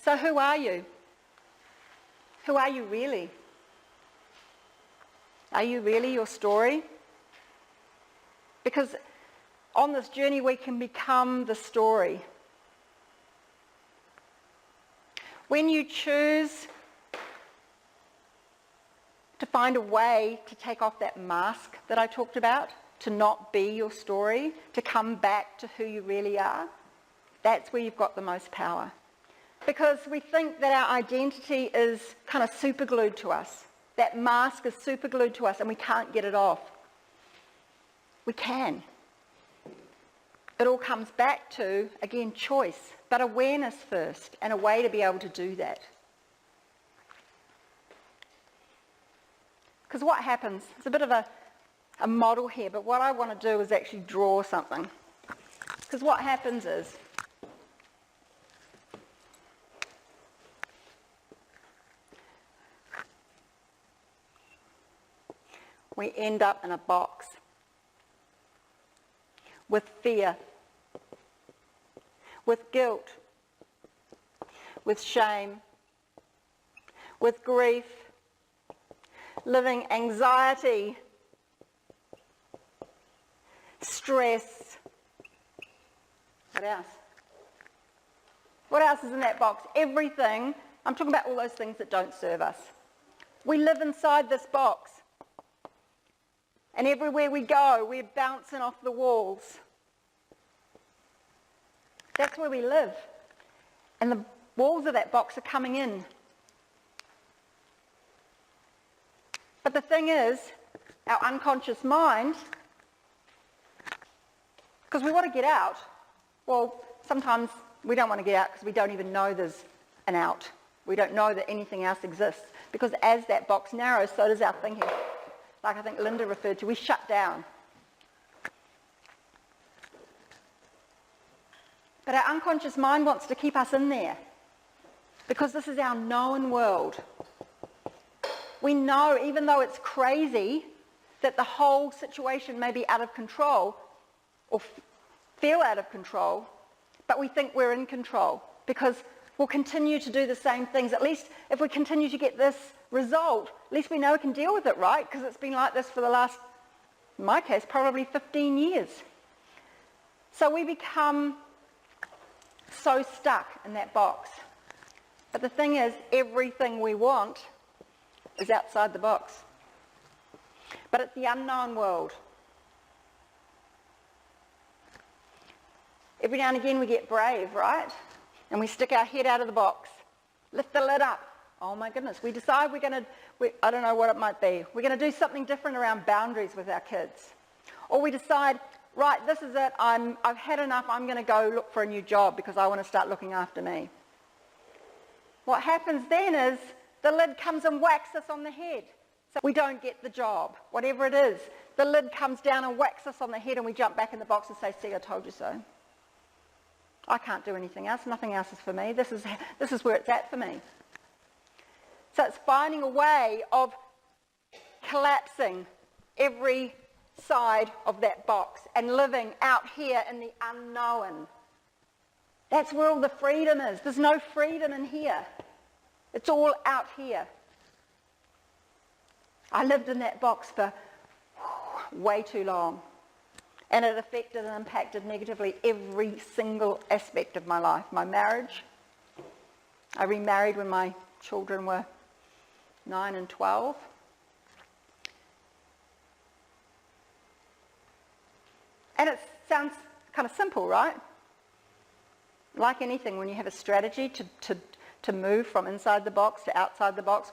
So who are you? Who are you really? Are you really your story? Because on this journey we can become the story. When you choose to find a way to take off that mask that I talked about, to not be your story, to come back to who you really are, that's where you've got the most power. Because we think that our identity is kind of superglued to us. That mask is superglued to us and we can't get it off. We can. It all comes back to, again, choice, but awareness first, and a way to be able to do that. Because what happens, it's a bit of a model here, but what I want to do is actually draw something. Because what happens is, we end up in a box with fear, with guilt, with shame, with grief, living anxiety, stress. What else? What else is in that box? Everything. I'm talking about all those things that don't serve us. We live inside this box. And everywhere we go, we're bouncing off the walls. That's where we live. And the walls of that box are coming in. But the thing is, our unconscious mind, because we want to get out, well, sometimes we don't want to get out because we don't even know there's an out. We don't know that anything else exists. Because as that box narrows, so does our thinking. Like I think Linda referred to, we shut down. But our unconscious mind wants to keep us in there because this is our known world. We know, even though it's crazy, that the whole situation may be out of control or feel out of control, but we think we're in control because we'll continue to do the same things. At least if we continue to get this result, at least we know we can deal with it, right? Because it's been like this for the last, in my case, probably 15 years. So we become so stuck in that box. But the thing is, everything we want is outside the box. But it's the unknown world. Every now and again we get brave, right? And we stick our head out of the box, lift the lid up. Oh my goodness, we decide I don't know what it might be. We're going to do something different around boundaries with our kids. Or we decide, right, this is it, I've had enough, I'm going to go look for a new job because I want to start looking after me. What happens then is the lid comes and whacks us on the head. So we don't get the job, whatever it is. The lid comes down and whacks us on the head and we jump back in the box and say, see, I told you so. I can't do anything else. Nothing else is for me. This is where it's at for me. So it's finding a way of collapsing every side of that box and living out here in the unknown. That's where all the freedom is. There's no freedom in here. It's all out here. I lived in that box for way too long. And it affected and impacted negatively every single aspect of my life. My marriage. I remarried when my children were 9 and 12. And it sounds kind of simple, right? Like anything, when you have a strategy to move from inside the box to outside the box.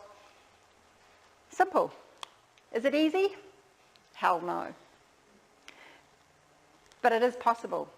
Simple. Is it easy? Hell no. But it is possible.